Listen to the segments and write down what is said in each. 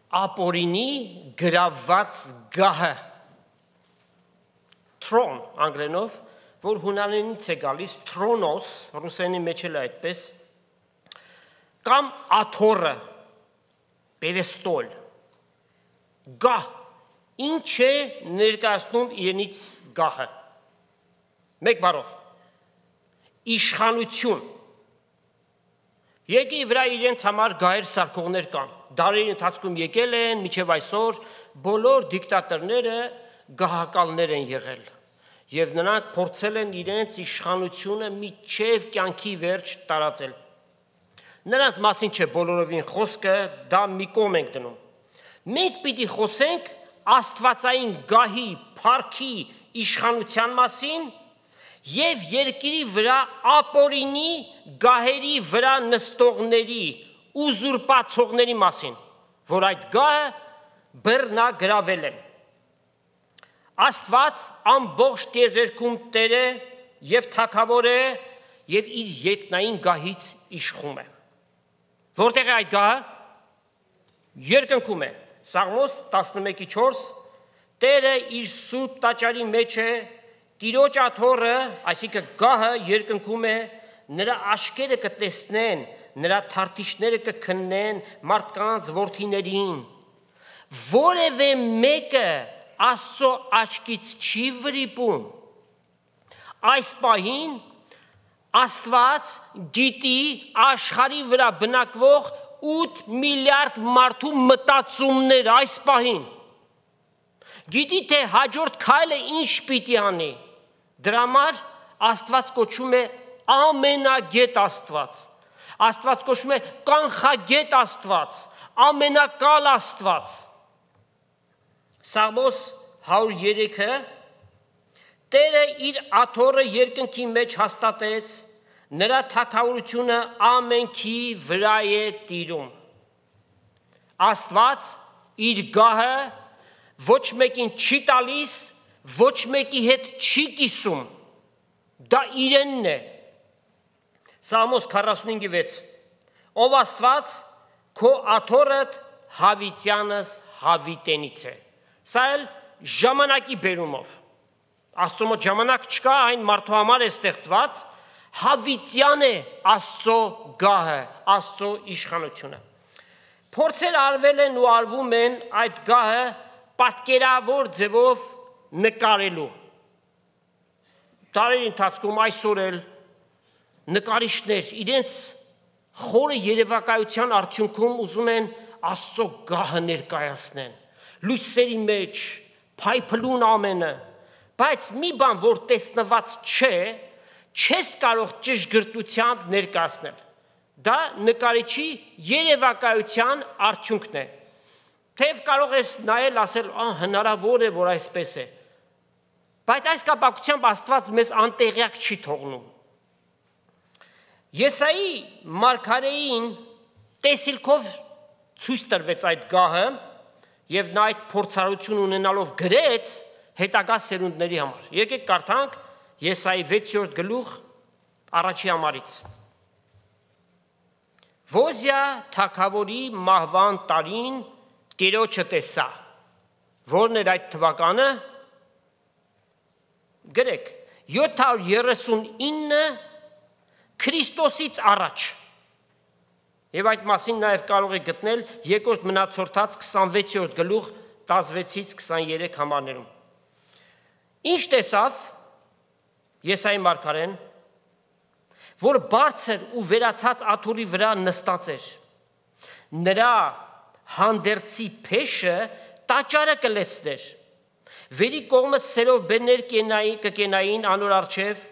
ապորինի գրավված գահը, թրոն անգլերենով, որ հունարենից է գալիս, թրոնոս, ռուսերենի մեջ էլ այդպես, կամ աթոռը, պերեստոլ, գահ, ինչ է ներկայացնում իրենից գահը, մեկ բառով, իշխանություն, երկրի վրա իրենց համար գահեր սարքողներ կան, դարերի ընթացքում եկել են, մինչև այսօր բոլոր դիկտատորները գահակալներ են եղել և նրանք փորձել են իրենց իշխանությունը մինչև կյանքի վերջ տարածել։ Նրանց մասին չէ բոլորովին խոսքը, դա մի կողմ ենք դնում։ Մենք պիտի խոսենք աստվածային գահի, փառքի, իշխանության մասին և երկրի վրա ապորինի գահերի վրա նստողների, ուզուրպացողների մասին, որ այդ գահը բռնագրավել են։ Աստված ամբողջ տիեզերքում Տեր է և թագավոր է և իր երկնային գահից իշխում է։ Որտեղ է այդ գահը։ Երկնքում է։ Սաղմոս 11:4 Տերը իր սուրբ տաճարի մեջ է, Տիրոջ աթոռը, այսինքն գահը երկնքում է, նրա աշկերը կտեսնեն, նրա թարթիչները կքննեն մարդկանց որդիներին, որևէ մեկը Աստծո աչքից չի վրիպում։ Այս պահին Աստված գիտի աշխարհի վրա բնակվող 8 միլիարդ մարդու մտածումներ այս պահին։ Գիտի թե հաջորդ քայլը ինչ պիտի անի։ Դրա համար Աստված կոչում է ամենագետ Աստված։ Աստված կոչում է կանխագետ Աստված, ամենակալ Աստված։ Սաղմոս 103-ը Տերը իր աթոռը երկնքի մեջ հաստատեց, նրա թագավորությունը ամենքի վրա է տիրում։ Աստված իր գահը ոչ մեկին չի տալիս, ոչ մեկի հետ չի կիսում, դա իրենն է։ Սաղմոս 45:6 Ով Աստված, քո աթոռդ հավիտյանս հավիտենից է։ Սա էլ ժամանակի բերումով։ Աստծո մոտ ժամանակ չկա, այն մարդու համար է ստեղծված, հավիտյան է Աստծո գահը, Աստծո իշխանությունը։ Փորձեր արվել են ու արվում են այդ գահը պատկերավոր ձևով նկարելու։ Տարերի ընթացքում այսօր էլ նկարիչներ իրենց խորը երևակայության արդյունքում ուզում են Աստծո գահը ներկայացնեն, լույսերի մեջ, փայփլուն ամենը, բայց մի բան, որ տեսնված չէ, չես կարող ճշգրտությամբ ներկայացնել։ Դա նկարիչի երևակայության արդյունքն է։ Թեև կարող ես նայել, ասել, հնարավոր է, որ այսպես է, բայց այս կապակցությամբ Աստված մեզ անտեղյակ չի թողնում։ Եսայի մարգարեին տեսիլքով ցույց տրվեց այդ գահը և նա այդ փորձառություն ունենալով գրեց հետագա սերունդների համար։ Եկեք կարդանք Եսայի 6-րդ գլուխ առաջի համարից։ Ոզիա թագավորի մահվան տարին Տիրոջը տեսա, որն էր այդ թվականը, գրեք 739 Քրիստոսից առաջ, և այդ մասին նաև կարող եք գտնել երկրորդ մնացորդաց 26-րդ գլուխ 16-ից 23 համարներում։ Ինչ տեսավ Եսայի մարգարեն, որ բարձր ու վերացած աթոռի վրա նստած էր, նրա հանդերձի փեշը տաճարը կլեցներ, վերի կողմը սերով բերներ կկենային անոր առջև,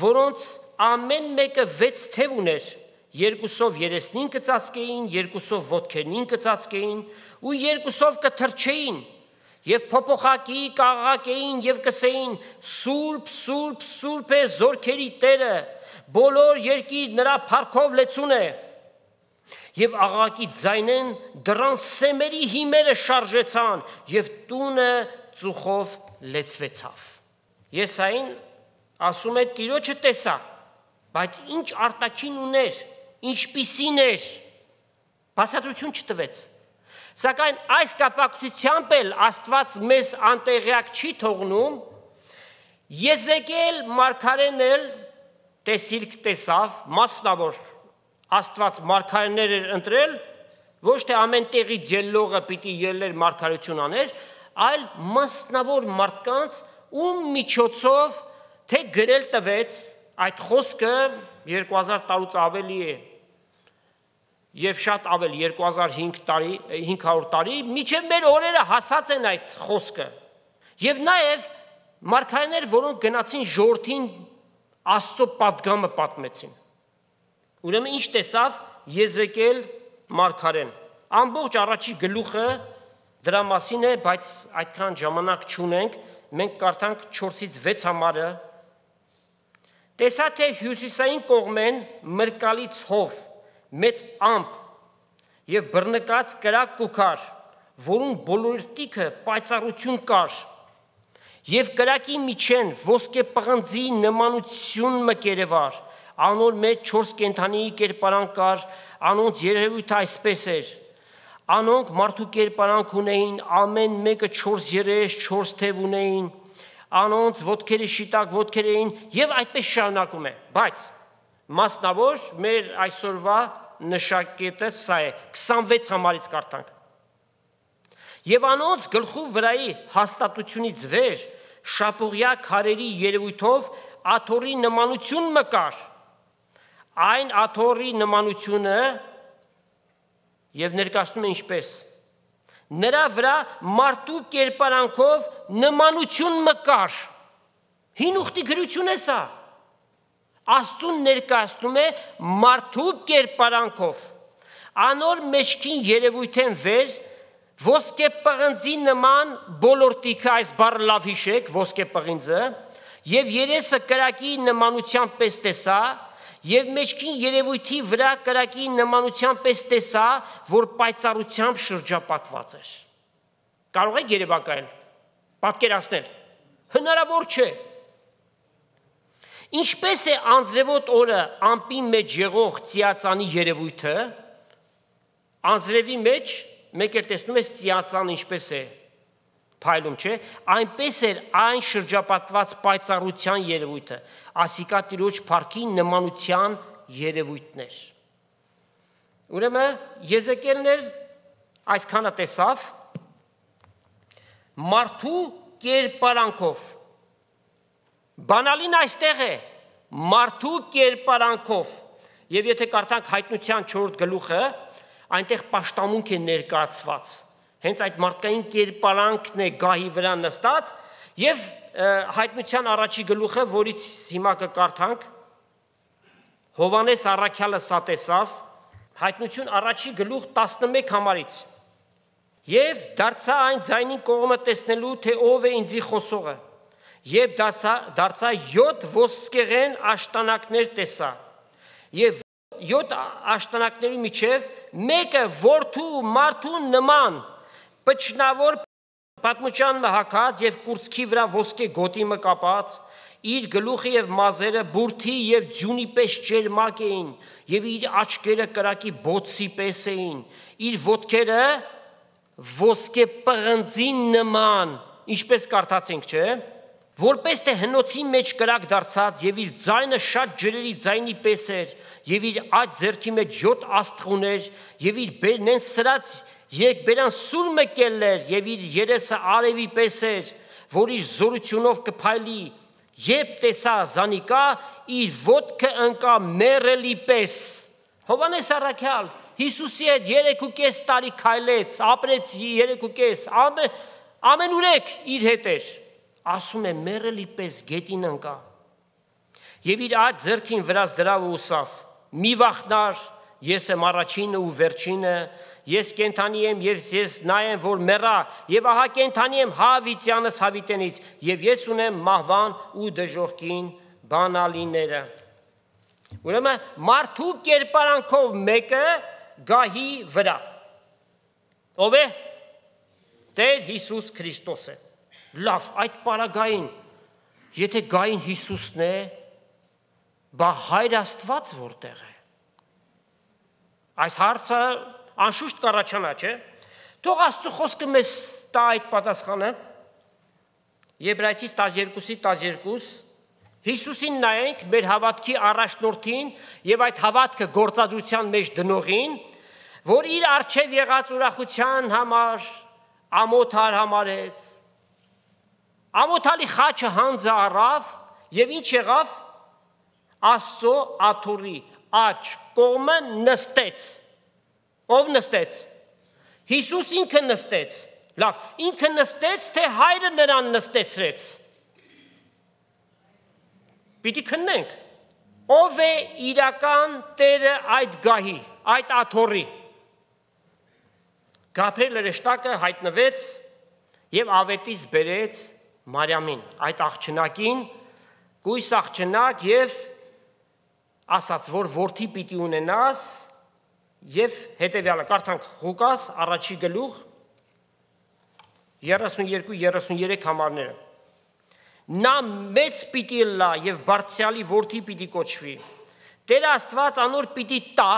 որոնց ամեն մեկը 6 թև ուներ, երկուսով երեսնին կծածկեին, երկուսով ոտքերնին կծածկեին ու երկուսով կթռչեին և փոփոխակի կաղաղակեին և կսեին. Սուրբ, Սուրբ, Սուրբ է զորքերի Տերը, բոլոր երկիր նրա փառքով լեցուն է։ Եվ աղաղակի ձայնեն դռան սեմերի հիմերը շարժեցան և տունը ծուխով լեցվեցավ։ Եսային ասում է Տիրոջը տեսա, բայց ինչ արտաքին ուներ, ինչպիսին էր, բացատրություն չտվեց։ Սակայն այս կապակցությամբ էլ Աստված մեզ անտեղյակ չի թողնում, Եզեկիել մարգարեն էլ տեսիլք տեսավ, մասնավոր Աստված մարգարեներ էր ընտրել, ոչ թե ամեն տեղից ելնողը պիտի ելներ մարգարություն աներ, այլ մասնավոր մարդկանց, ում միջոցով թե գրել տվեց այդ խոսքը 2000 տարուց ավելի է, և շատ ավել 2500 տարի, միջև մեր օրերը հասած են այդ խոսքը, և նաև մարգարեներ, որոնք գնացին ժողովրդին Աստծո պատգամը պատմեցին, ուրեմն ինչ տեսավ Եզեկիել մարգարեն, ամբողջ առաջի գլուխը դրա մասին է, բայց այդքան ժամանակ չունենք, մենք կարդանք 4-ից 6 համարը, տեսա թե հյուսիսային կողմեն մրկալից հով, մեծ ամպ և բռնկած կրակ կուքար, որում բոլորտիքը պայծառություն կար, և կրակի միջեն ոսկե պղնձի նմանություն մկերևար, անոր մեջ 4 կենդանիի կերպարանք կար, անոնց երևույթը այսպես էր, անոնք մարդու կերպարանք ունեին, ամեն մեկը 4 երես, 4 թև ունեին, անոնց ոտքերը շիտակ ոտքեր էին, և այդպես շարունակում է, բայց մասնավոր մեր այսօրվա նշակետը սա է, 26 համարից կարդանք, և անոնց գլխու վրայի հաստատությունից վեր, շապուղյա քարերի երևույթով աթոռի նմանություն մկար, այն աթոռի նմանությունը և ներկայացնում է ինչպես, նրա վրա մարդու կերպարանքով նմանություն մկար, հին ուխտի գրություն է սա, Աստծուն ներկայացնում է մարդու կերպարանքով, անոր մեջքին երևույթեն վեր, ոսկե պղնձի նման բոլորտիքը, այս բառը լավ հիշեք, ոսկե պղինձը, և երեսը կրակի նմանության պես տեսա, և մեջքին երևույթի վրա կրակի նմանության պես տեսա, որ պայծառությամբ շրջապատված էր։ Կարող եք երևակայել, պատկերացնել, հնարավոր չէ։ Ինչպես է անձրևոտ օրը ամպի մեջ եղող ծիածանի երևույթը, անձրևի մեջ մեկ էլ տեսնում ես ծիածան ինչպես է փայլում, չէ, այնպես էր այն շրջապատված պայծառության երևույթը, ասիկա Տիրոջ փառքի նմանության երևույթներ։ Ուրեմն Եզեկիելն էլ այսքանը տեսավ մարդու կերպարանքով, բանալին այստեղ է, մարդու կերպարանքով, և եթե կարդանք Հայտնության 4 գլուխը, այնտեղ պաշտամունք է ներկայացված, հենց այդ մարդկային կերպարանքն է գահի վրա նստած, և Հայտնության առաջի գլուխը, որից հիմա կկարդանք, Հովհաննես առաքյալը սա տեսավ, Հայտնություն առաջի գլուխ 11 համարից, և դարձա այն ձայնին կողմը տեսնելու, թե ով է ինձի խոսողը, և դարձա 7 ոսկեղեն աշտանակներ տեսա, և 7 աշտանակների միջև մեկը որդու մարդու նման, պչնավոր պատմուճան մհակած և կուրծքի վրա ոսկե գոտի մկապած, իր գլուխը և մազերը բուրդի և ձյունի պես ճերմակ էին, և իր աչքերը կրակի բոցի պես էին, իր ոտքերը ոսկե պղնձի նման, ինչպես կարդացինք, չէ, որպես թե հնոցի մեջ կրակ դարձած, և իր ձայնը շատ ջրերի ձայնի պես էր, և իր աջ ձեռքի մեջ 7 աստղուներ, և իր բերնեն սրած երկբերան սուր մկելներ, և իր երեսը արևի պես էր, որ իր զորությունով կփայլի, երբ տեսա զանիկա, իր ոտքը ընկա մեռելի պես։ Հովհաննես առաքյալ Հիսուսի հետ 3.5 տարի քայլեց, ապրեց 3.5, ամենուրեք իր հետ էր, ասում է մեռելի պես գետին ընկա, և իր աջ ձեռքին վրաց դրավ ու ուսավ, մի վախնար, ես եմ առաջինը ու վերջինը, ես կենդանի եմ և ես նա եմ, որ մեռա, և ահա կենդանի եմ հավիտյանս հավիտենից, և ես ունեմ մահվան ու դժոխքին բանալիները։ Ուրեմն մարդու կերպարանքով մեկը գահի վրա, ով է? Տեր Հիսուս Քրիստոս է։ Լավ, այդ պարագային, եթե գային Հիսուսն է, բա Հայր Աստված որտեղ է։ Այս հարցը անշուշտ կառաջանա, չէ՞։ Թող Աստծո խոսքը մեզ տա այդ պատասխանը։ Եբրայեցիս 12:12 Հիսուսին նայենք, մեր հավատքի առաջնորդին եւ այդ հավատքը գործադրության մեջ դնողին, որ իր արժեվ եղած ուրախության համար ամոթար համարեց։ Ամոթալի խաչը հանձը առավ եւ ինչ եղավ։ Աստծո աթոռի աջ կողմը նստեց։ Ով նստեց։ Հիսուս ինքը նստեց։ Լավ, ինքը նստեց, թե հայրը նրան նստեցրեց։ Պիտի քննենք, ով է իրական տերը այդ գահի, այդ աթոռի։ Գաբրիել հրեշտակը հայտնվեց եւ ավետից բերեց Մարիամին, այդ աղջնակին, գույս աղջնակ եւ ասաց, որ որդի պիտի ունենաս եւ հետեւյալը կարդանք Ղուկաս առաջի գլուխ 32-33 համարները։ Նա մեծ պիտի լա եւ բարձրալի որդի պիտի կոչվի։ Տեր Աստված անոր պիտի տա,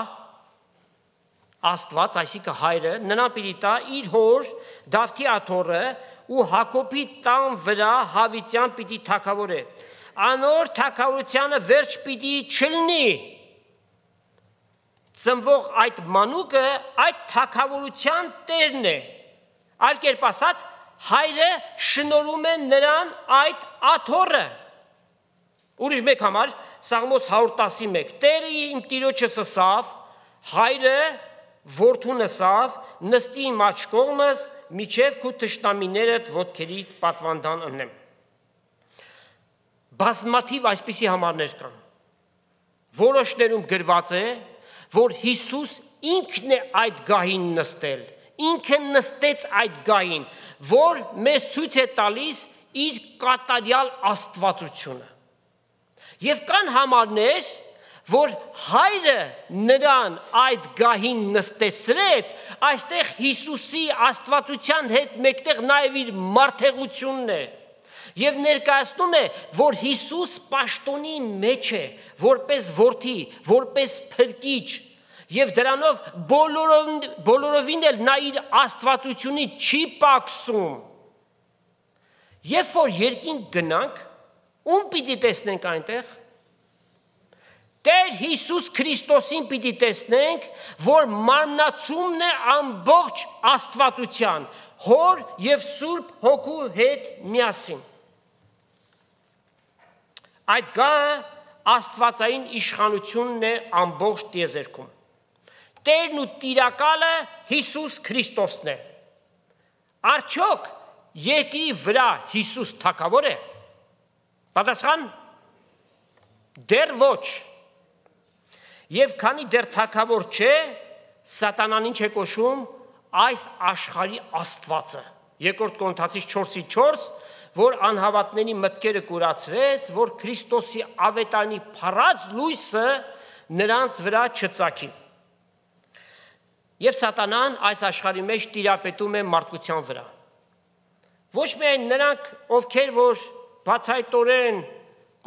Աստված, այսինքն հայրը, նրան պիտի տա իր հոր Դավթի աթոռը ու Հակոբի տան վրա հավիտյան պիտի թագավորե։ Անոր թագավորությունը վերջ պիտի չլինի։ Ծնվող այդ մանուկը այդ թագավորության տերն է։ Այլ կերպ ասած, հայրը շնորհում է նրան այդ աթոռը։ Ուրիշ մեկ համար, Սաղմոս 111, Տերը իմ տիրոջս ասավ, հայրը որդուն ասավ, նստի իմ աջ կողմս, միջև քու թշնամիներդ ոտքերիդ պատվանդան ընեմ։ Բազմաթիվ այսպիսի համարներ կան։ Որոշներում գրված է, որ Հիսուս ինքն է այդ գահին նստել, ինքը նստեց այդ գահին, որ մեզ ցույց է տալիս իր կատարյալ աստվածությունը։ Եվ կան համարներ, որ հայրը նրան այդ գահին նստեցրեց, այստեղ Հիսուսի աստվածության հետ մեկտեղ նաև իր մարդեղությունն է։ Եվ ներկայացնում է, որ Հիսուս պաշտոնի մեջ է, որպես որդի, որպես փրկիչ, եւ դրանով բոլորովին էլ նա իր աստվածությունից չի պակսում։ Երբ որ երկինք գնանք, ում պիտի տեսնենք այնտեղ։ Տեր Հիսուս Քրիստոսին պիտի տեսնենք, որ մարմնացումն է ամբողջ աստվածության, հոր եւ Սուրբ Հոգու հետ միասին։ Այդ գահը աստվածային իշխանությունն է ամբողջ տիեզերքում։ Տերն ու տիրակալը Հիսուս Քրիստոսն է։ Արդյոք երկրի վրա Հիսուս թագավոր է։ Պատասխան՝ դեռ ոչ։ Եվ քանի դեռ թագավոր չէ, Սատանան ինչ է կոչում այս աշխարհի աստվածը։ Երկրորդ Կորինթացիս 4:4, որ անհավատների մտքերը կուրացրեց, որ Քրիստոսի ավետարանի փառած լույսը նրանց վրա չծագի։ Եվ Սատանան այս աշխարհի մեջ տիրապետում է մարդկության վրա։ Ոչ միայն նրանք, ովքեր որ բացայտորեն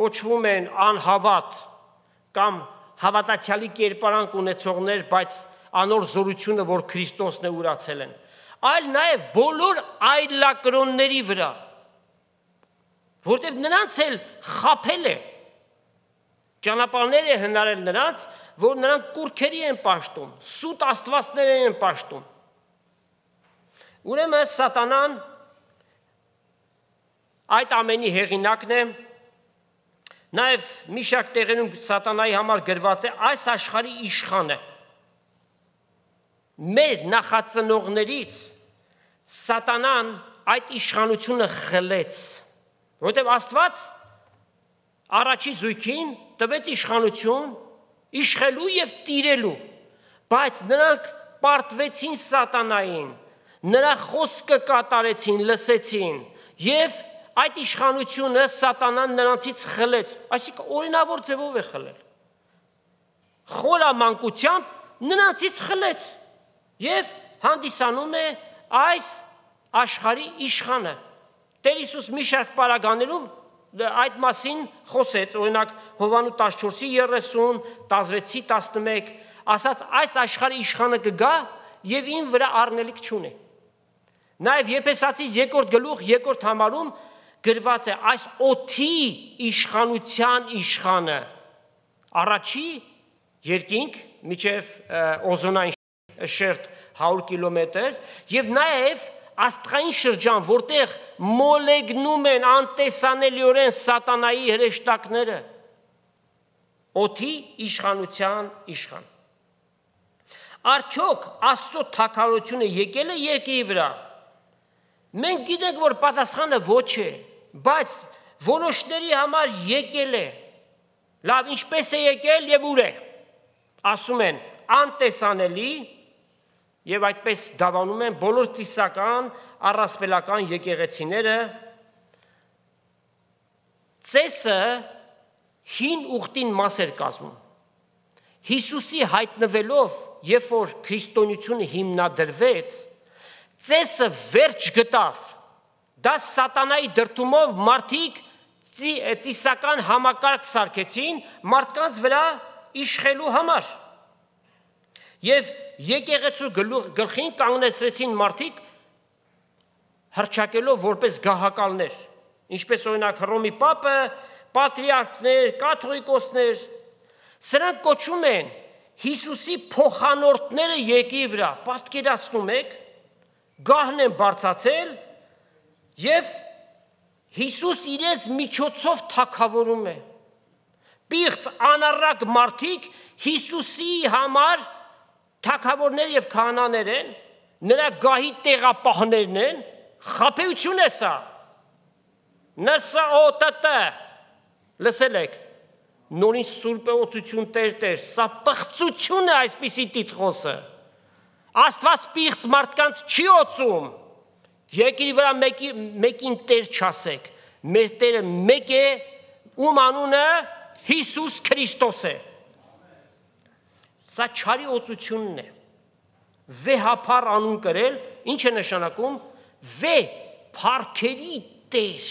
կոչվում են անհավատ կամ հավատացյալի կերպարանք ունեցողներ, բայց անոր զորությունը, որ Քրիստոսն է ուրացել են, այլ նաև բոլոր այլակրոնների վրա, որտեղ նրանց էլ խաբել է, ճանապարհներ է հնարել նրանց, որ նրանք կուրքերի են պաշտում, սուտ աստվածներ են պաշտում։ Ուրեմն Սատանան այդ ամենի հեղինակն է, նաև մի շարք տեղերում Սատանայի համար գրված է այս աշխարհի իշխանը։ Մեր նախածնողներից Սատանան այդ իշխանությունը խլեց, որովհետև Աստված առաջի զույգին տվեց իշխանություն իշխելու եւ տիրելու, բայց նրանք պարտվեցին Սատանային, նրա խոսքը կատարեցին, լսեցին եւ այդ իշխանությունը Սատանան նրանցից խլեց, այսինքն օրինավոր ձևով է խլել։ Խորամանկությամբ նրանցից խլեց եւ հանդիսանում է այս աշխարհի իշխանը։ Տեր Հիսուս մի շարք պարագաներում այդ մասին խոսեց, օրինակ Հովաննես 14:30, 16:11, ասաց այս աշխարհի իշխանը կգա եւ ին վրա առնելիք չունի։ Նաև Եփեսացիս 2-րդ գլուխ 2-րդ համարում գրված է այս օդի իշխանության իշխանը։ Առաջի երկինք միջև օզոնային շերտ 100 կիլոմետր եւ նաև աստղային շրջան, որտեղ մոլեգնում են անտեսանելիորեն սատանայի հրեշտակները։ Օդի իշխանության իշխան։ Արդյոք Աստծո թագավորությունը եկել է երկրի վրա։ Մենք գիտենք, որ պատասխանը ոչ է, բայց որոշների համար եկել է։ Լավ, ինչպես է եկել եւ ուր է։ Ասում են անտեսանելի եւ այդպես դավանում են բոլոր ծիսական, առասպելական եկեղեցիները։ Ծեսը հին ուխտին մաս էր կազմում։ Հիսուսի հայտնվելով, երբ որ քրիստոնեությունը հիմնադրվեց, ծեսը վերջ գտավ։ Դա սատանայի դրդումով մարդիկ ծիսական համակարգ սարքեցին մարդկանց վրա իշխելու համար։ Եվ եկեղեցու գլխին կանգնեցրեցին մարդիկ հռչակելով որպես գահակալներ, ինչպես օրինակ Հռոմի պապը, պատրիարքներ, կաթողիկոսներ, սրանք կոչում են Հիսուսի փոխանորդները երկրի վրա, պատկերացնում եք, գահն են բարձացել եւ Հիսուս իրենց միջոցով թագավորում է։ Պիղծ անառակ մարդիկ Հիսուսի համար թագավորներ եւ քահանաներ են, նրա գահի տեղապահներն են, խաբեություն է սա։ ՆՍՕՏՏ լսել եք, նորին սուրբ օծություն Տեր, սա պղծություն է այսպիսի տիտղոսը։ Աստված պիղծ մարդկանց չի օծում։ Երկրի վրա մեկին Տեր չասեք, մեր Տերը մեկ է, ում անունը Հիսուս Քրիստոս է։ Սա չարի օծությունն է։ Վեհափառ անուն կրել, ինչ է նշանակում, փառքերի Տեր։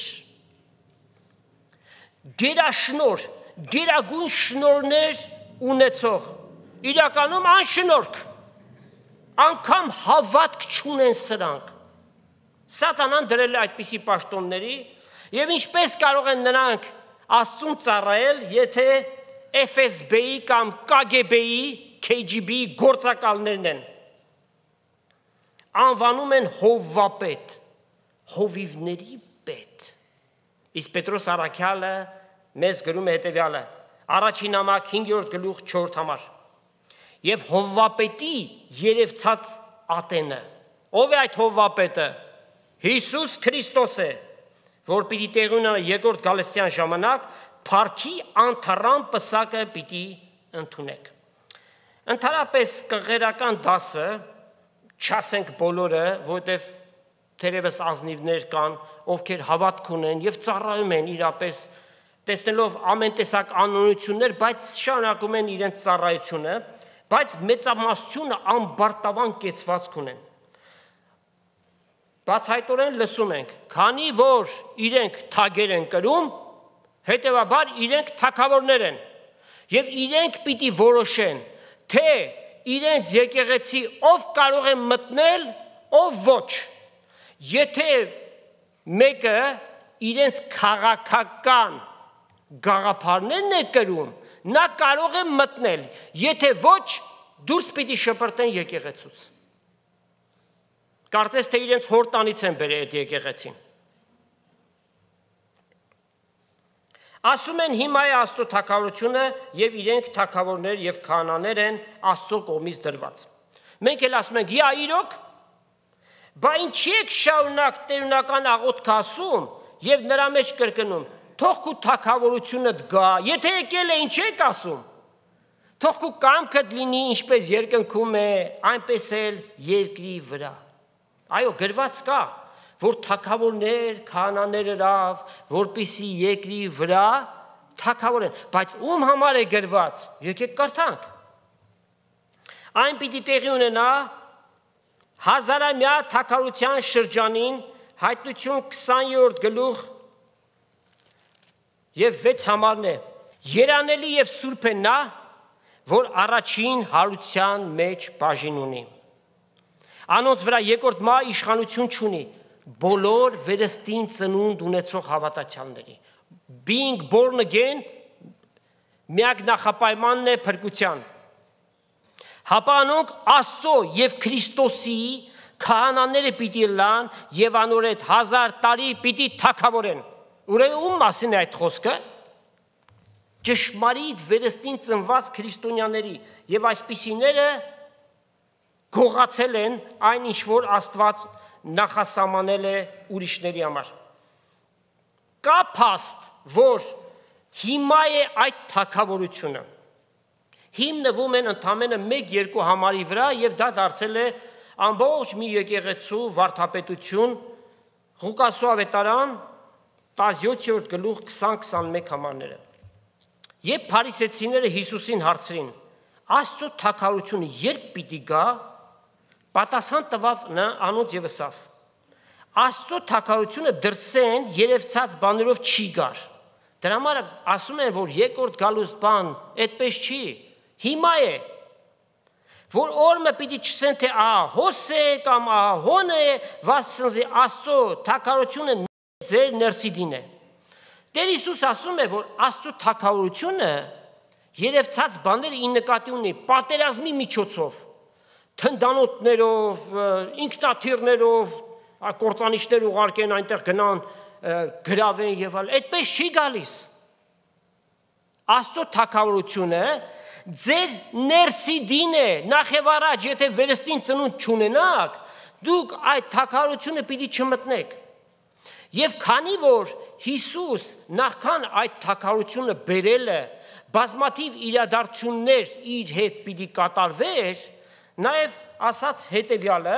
Գերաշնոր, գերագույն շնորհներ ունեցող, իրականում անշնորհք, անգամ հավատք չունեն սրանք։ Սատանան դրել է այդպիսի պաշտոնների, եւ ինչպես կարող են նրանք Աստծուն ծառայել, եթե FSB-ի կամ KGB-ի, KGB-ի գործակալներն են։ Անվանում են հովվապետ, հովիվների պետ։ Իսկ Պետրոս առաքյալը մեզ գրում է հետևյալը. առաջին նամակ 5-րդ գլուխ 4 համար։ Եվ հովվապետի երևցած ատենը։ Ով է այդ հովվապետը։ Հիսուս Քրիստոս է, որ պիտի տեղի ունենա երկրորդ գալստյան ժամանակ, փառքի անթառամ պսակը պիտի ընդունեք։ Ընդհանրապես կղերական դասը չասենք բոլորը, որովհետև թերևս ազնիվներ կան, ովքեր հավատք ունեն եւ ծառայում են իրապես, տեսնելով ամեն տեսակ անօրություններ, բայց շարունակում են իրենց ծառայությունը, բայց մեծամասնությունը ամբարտավան կեցվածք ունեն։ Բացահայտորեն լսում ենք, քանի որ իրենք թագեր են կրում, հետևաբար իրենք թագավորներ են եւ իրենք պիտի որոշեն, թե իրենց եկեղեցի ով կարող է մտնել, ով ոչ։ Եթե մեկը իրենց քաղաքական գաղափարներն է կրում, նա կարող է մտնել, եթե ոչ, դուրս պիտի շպրտեն եկեղեցուց։ Կարծես թե իրենց հորտանից են բերել այդ եկեղեցին։ Ասում են հիմա է Աստծո թագավորությունը եւ իրենք թագավորներ եւ քահանաներ են Աստծո կողմից դրված։ Մենք էլ ասում ենք՝ «Իա իրոք, բա ինչի եք շարունակ տերունական աղոթք ասում եւ նրա մեջ կրկնում, թող քու թագավորությունդ գա, եթե եկել է ինչ եք ասում, թող քու կամքդ լինի ինչպես երկնքում է, այնպես էլ երկրի վրա»։ Այո, գրված կա, որ թագավորներ, քահանաներ հրավ, որպիսի երկրի վրա թագավորեն, բայց ում համար է գրված, եկեք կարդանք։ Այն պիտի տեղի ունենա հազարամյա թագավորության շրջանին, Հայտնություն 20-րդ գլուխ եւ 6 համարն է։ Երանելի եւ սուրբ է նա, որ առաջին հարության մեջ բաժին ունի։ Անոնց վրա երկրորդ մահ իշխանություն չունի բոլոր վերստին ծնունդ ունեցող հավատացյալների։ Being born again միակ նախապայմանն է փրկության։ Հապա անոնք Աստծո եւ Քրիստոսի քահանաները պիտի լան եւ անոր այդ 1000 տարի պիտի թագավորեն։ Ուրեմն ում մասին է այդ խոսքը։ Ճշմարիտ վերստին ծնված քրիստոնյաների եւ այսպիսիները գողացել են այն ինչ որ Աստված նախասահմանել է ուրիշների համար։ Կա փաստ, որ հիմա է այդ թագավորությունը։ Հիմնվում են ընդամենը 1-2 համարի վրա եւ դա դարձել է ամբողջ մի եկեղեցու վարդապետություն Ղուկասու ավետարան 17-րդ գլուխ 20-21 համարները։ Երբ փարիսեցիները Հիսուսին հարցրին. Աստծո թագավորությունը երբ պիտի գա, պատասխան տվավ նա անոնց եւ ասավ. Աստծո թագավորությունը դրսեն երևցած բաներով չի գար։ Դրա համար ասում են, որ երկրորդ գալուց բան այդպես չի, հիմա է, որ օրը պիտի չսեն, թե հոս է կամ հոն է, վասնզի Աստծո թագավորությունը ձեր ներսիդին է։ Տեր Հիսուս ասում է, որ Աստծո թագավորությունը երևցած բաները ի նկատի ունի պատերազմի միջոցով, թնդանոթներով, ինքնաթիռներով, կործանիչներ ուղարկեն այնտեղ գնան գրավեն եւ այլ, այդպես չի գալիս։ Աստծո թագավորությունը ձեր ներսիդին է, նախ եւ առաջ, եթե վերստին ծնունդ չունենաք, դուք այդ թագավորությունը պիտի չմտնեք։ Եվ քանի որ Հիսուս նախքան այդ թագավորությունը բերել է, բազմաթիվ իրադարձություններ իր հետ պիտի կատարվեր, նաեւ ասած հետեւյալը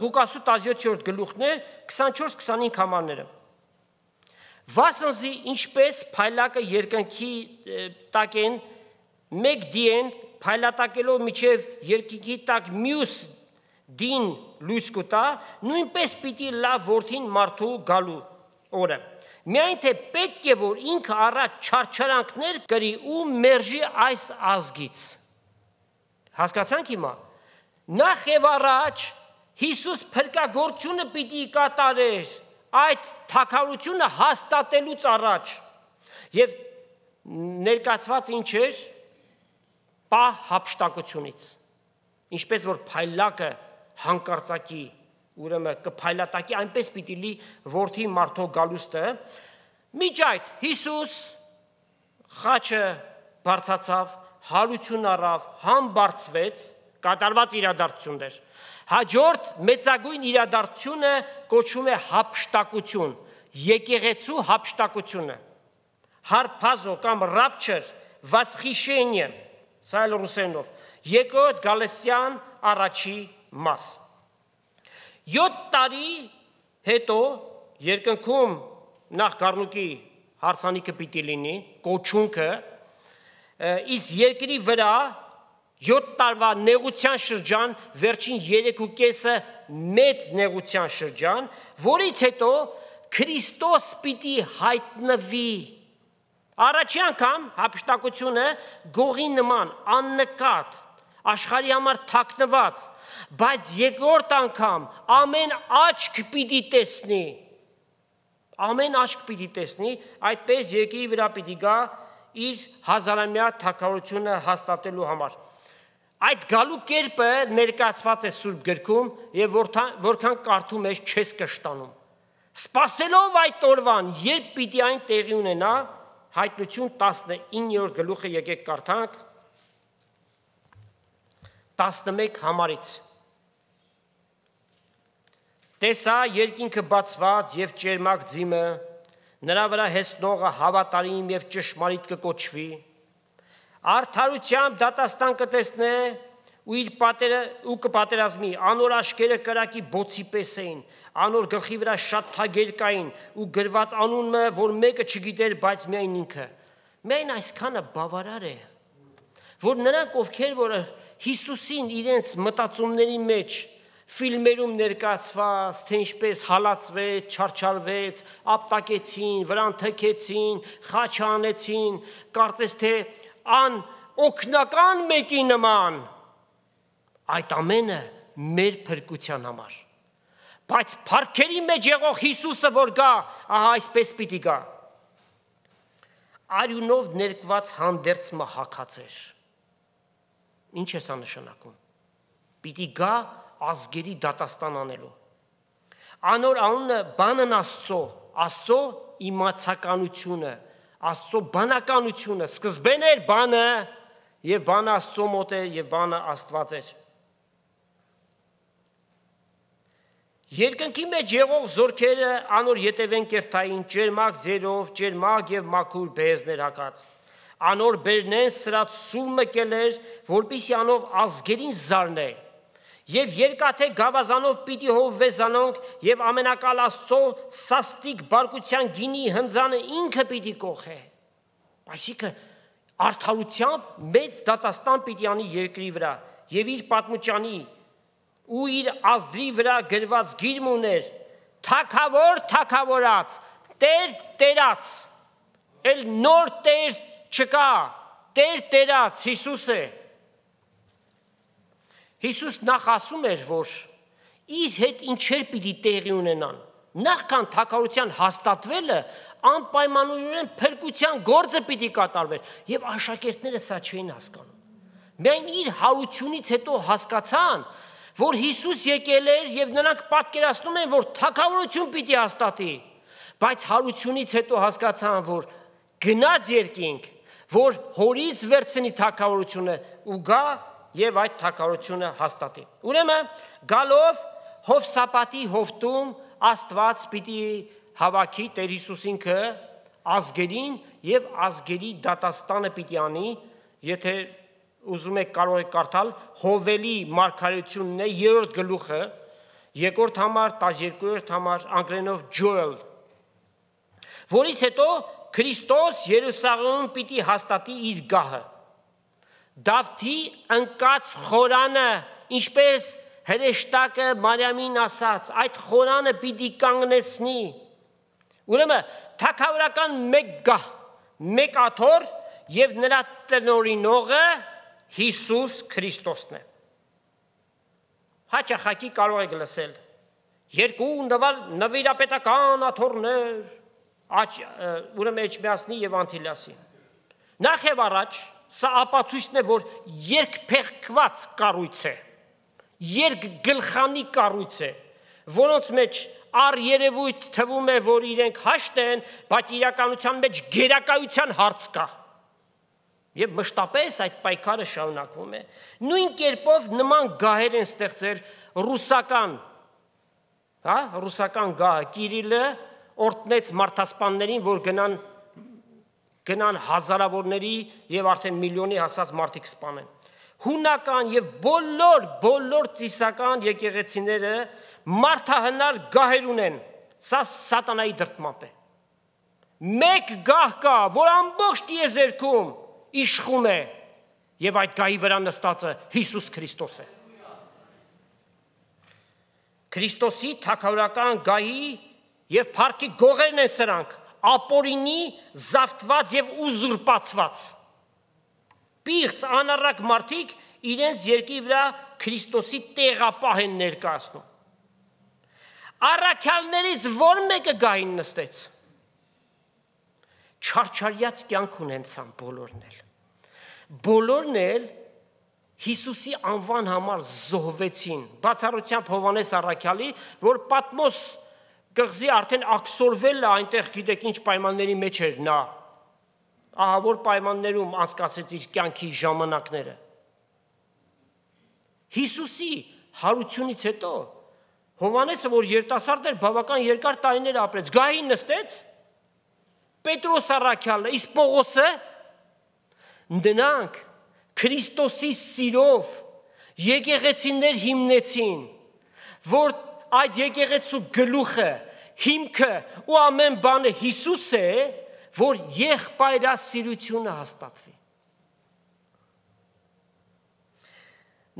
Ղուկասու 17-րդ գլուխն է 24-25 համարները։ Վասնզի ինչպես փայլակը երկնքի տակ են մեկ դիեն փայլատակելով միջև երկնքի տակ մյուս դին լույս կտա, նույնպես պիտի լավ որդին մարդու գալու օրը։ Միայն թե պետք է որ ինքը առաջ չարչարանքներ կրի ու մերժի այս ազգից։ Հասկացանք հիմա։ Նախ եւ առաջ Հիսուս փրկagorությունը պիտի կատարեր այդ թագավորությունը հաստատելուց առաջ եւ ներկայացված ինչ էր պահ հափշտակությունից ինչպես որ փայլակը հանկարծակի ուրեմն կփայլատակի այնպես պիտի լի որդի մարդու գալուստը միջ այդ Հիսուս խաչը բարձացավ հարություն առավ համ բարձվեց կատարված իրադարձություններ Հաջորդ մեծագույն իրադարձությունը կոչվում է հափշտակություն, եկեղեցու հափշտակությունը։ Հարփազո կամ rapture, восхищение, սա էլ ռուսերենով, երկրորդ Գալատյան առաջի մաս։ 7 տարի հետո երկնքում նախ Գառնուկի հարսանիքը պիտի լինի, կոչունքը, իսկ երկրի վրա 7 տարվա նեղության շրջան, վերջին 3.5-ը մեծ նեղության շրջան, որից հետո Քրիստոս պիտի հայտնվի։ Առաջի անգամ հափշտակությունը գողի նման, աննկատ, աշխարհի համար թաքնված, բայց երկրորդ անգամ ամեն աչք պիտի տեսնի։ Ամեն աչք պիտի տեսնի, այդպես երկրի վրա պիտի գա իր հազարամյա թագավորությունը հաստատելու համար։ Այդ գալու կերպը ներկայացված է Սուրբ գրքում եւ որքան կարդում ես չես կշտանում։ Սպասելով այդ օրվան, երբ պիտի այն տեղի ունենա, հայտնություն 19-րդ գլուխը եկեք կարդանք 11 համարից։ Տեսա երկինքը բացված եւ ճերմակ ձիմը, նրա վրա հեսնողը հավատարիմ եւ ճշմարիտ կկոչվի։ Արդարությամբ դատաստան կտեսնե ու իր պատերը ու կպատերազմի անոր աշկերը կրակի բոցի պես էին անոր գլխի վրա շատ թագեր կային ու գրված անունը որ մեկը չգիտեր բայց միայն ինքը միայն այսքանը բավարար է որ նրանք ովքեր որ Հիսուսին իրենց մտածումների մեջ ֆիլմերում ներկայացված թե ինչպես հալածվեց, չարչարվեց, ապտակեցին, վրան թքեցին, խաչ անեցին, կարծես թե ան օգնական մեկի նման այդ ամենը մեր փրկության համար։ Բայց փառքերի մեջ եղող Հիսուսը որ գա, ահա այսպես պիտի գա։ Արյունով ներկված հանդերձը հագած էր։ Ինչ է սա նշանակում։ Պիտի գա ազգերի դատաստան անելու։ Անոր անունը բանն Աստծո, Աստծո իմացականությունը, Աստծո բանականությունը, սկզբեն էր բանը, եւ բանը Աստծո մոտ է, եւ բանը Աստված էր։ Երկնքի մեջ եղող զորքերը անոր յետևեն կերտային, ջերմակ ձերով, ջերմակ եւ մաքուր բեզներ հակած։ Անոր բերնեն սրած սուր մկելեր, որպիսի անով ազգերին զարնե։ Եվ երկաթե գավազանով պիտի հովվեզանոնք եւ ամենակալ Աստծո սաստիկ բարկության գինի հնձանը ինքը պիտի կողե։ Այսինքն արդարությամբ մեծ դատաստան պիտի անի երկրի վրա եւ իր պատմուճանի ու իր ազդրի վրա գրված գիրմ ուներ թագավոր թագավորած տեր տերած էլ նոր տեր չկա տեր տերած Հիսուս է Հիսուս նախ ասում էր որ իր հետ ինչեր պիտի տեղի ունենան նախքան թագավորության հաստատվելը անպայմանորեն փրկության գործը պիտի կատարվեր եւ աշակերտները սա չէին հասկանում միայն իր հարությունից հետո հասկացան որ Հիսուս եկել էր եւ նրանք պատկերացնում են որ թագավորություն պիտի հաստատի բայց հարությունից հետո հասկացան որ գնաց երկինք որ հորից վերցնի թագավորությունը ու գա եւ այդ թագավորությունը հաստատի ուրեմն գալով Հովսապատի հովտում Աստված պիտի հավաքի Տեր Հիսուսինքը ազգերին եւ ազգերի դատաստանը պիտի անի եթե ուզում եք կարող եք կարդալ Հովելի մարգարեությունն է 3-րդ գլուխը 2-րդ համար 12-րդ համար անգլերենով Joel որից հետո Քրիստոս Երուսաղեմում պիտի հաստատի իր գահը Դավթի ընկած խորանը ինչպես հրեշտակը Մարիամին ասաց այդ խորանը պիտի կանգնեցնի ուրեմն թագավորական մեկ գահ մեկ աթոռ եւ նրա տնօրինողը Հիսուս Քրիստոսն է հաճախակի կարող եք լսել երկու նվիրապետական աթոռներ ուրեմն Էջմիածնի եւ Անտիլիասի նախ եւ առաջ սա ապացույցն է որ երկփեղկված կառույց է երկգլխանի կառույց է որոնց մեջ առերևույթ թվում է որ իրենք հաշտ են բայց իրականության մեջ գերակայության հարց կա Եվ մշտապես այդ պայքարը շարունակվում է նույն կերպով նման գահեր են ստեղծել ռուսական գահը Կիրիլը օրտնեց մարդասպաններին որ գնան հազարավորների եւ արդեն միլիոնի հասած մարդիկ սպանեն հունական եւ բոլոր ծիսական եկեղեցիները մարդահնար գահեր ունեն սա սատանայի դրդմամբ է մեկ գահ կա որ ամբողջ տիեզերքում իշխում է եւ այդ գահի վրա նստածը Հիսուս Քրիստոս է Քրիստոսի թագավորական գահի եւ փառքի գողերն են սրանք ապորինի զավթված եւ ուզուրպացված Պիղծ անառակ մարդիկ իրենց երկրի վրա Քրիստոսի տեղապահ են ներկայացնում Առաքյալներից որ մեկը գահին նստեց Չարչարյաց կյանք ունեցան բոլորն էլ Հիսուսի անվան համար զոհվեցին բացառությամբ Հովանես առաքյալի որ Պատմոս կղզի արդեն աքսորվել է այնտեղ գիտեք ինչ պայմանների մեջ էր նա ահա որ պայմաններում անցկացրեց իր կյանքի ժամանակները Հիսուսի հարությունից հետո Հովանեսը որ երիտասարդ էր բավական երկար տարիներ ապրեց գահին նստեց Պետրոս առաքյալը իսկ Պողոսը նրանք Քրիստոսի սիրով եկեղեցիներ հիմնեցին որ այդ եկեղեցու գլուխը հիմքը ու ամեն բանը Հիսուս է որ եղբայրասիրությունը հաստատվի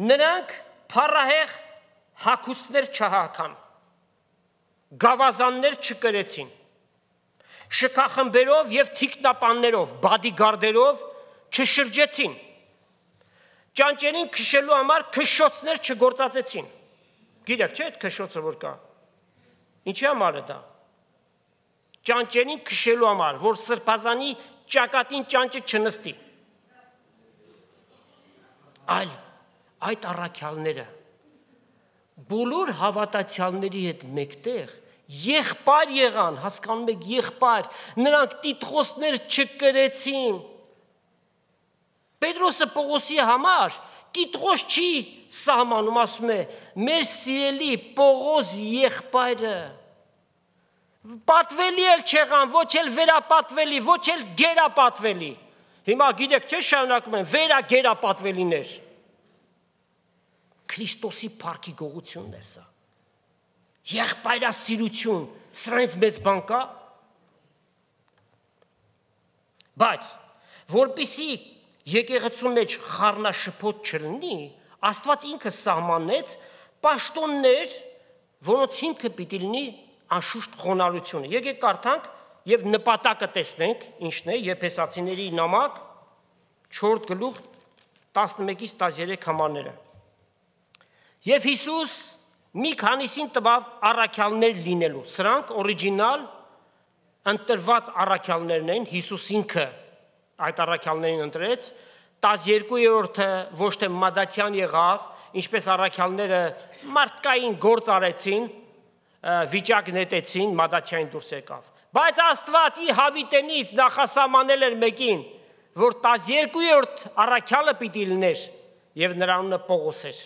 նրանք փառահեղ հագուստներ չհագան գավազաններ չկրեցին շքախմբերով եւ թիկնապաններով բադիգարդերով չշրջեցին ճանճերին քշելու համար քշոցներ չգործածեցին Գիտեք, չէ՞ այդ քշոցը որ կա։ Ինչի համար է դա։ Ճանճերին քշելու համար, որ սրբազանի ճակատին ճանճը չնստի։ Այլ այդ առաքյալները բոլոր հավատացյալների հետ մեկտեղ եղբայր եղան, հասկանում եք, եղբայր, նրանք տիտղոսներ չկրեցին։ Պետրոսը Պողոսի համար տիտղոս չի սահմանում, ասում է, մեր սիրելի Պողոս եղբայրը պատվելի էլ չեղան, ոչ էլ վերապատվելի, ոչ էլ գերապատվելի։ Հիմա գիտեք, չէ՞ շարունակում են վերագերապատվելիներ։ Քրիստոսի փառքի գողությունն է սա։ Եղբայրասիրություն, սրանից մեծ բան կա։ Բայց որպեսզի եկեղեցու մեջ խառնաշփոթ չլինի, Աստված ինքը սահմանեց պաշտոններ, որոնց հիմքը պիտի լինի անշուշտ խոնարհությունը։ Եկեք կարդանք եւ նպատակը տեսնենք, ինչն է Եփեսացիների նամակ 4 գլուխ 11-ից 13 համարները։ Եվ Հիսուս մի քանիսին տվավ առաքյալներ լինելու։ Սրանք օրիջինալ ընտրված առաքյալներն են, Հիսուս ինքը այդ առաքյալներին ընտրեց, 12-րդը ոչ թե մադաթյան եղավ, ինչպես առաքյալները մարդկային գործ արեցին, վիճակ նետեցին, մադաթյային դուրս եկավ։ Բայց Աստված ի հավիտենից նախասահմանել էր մեկին, որ 12-րդ առաքյալը պիտի լիներ, եւ նրա անունը Պողոս էր։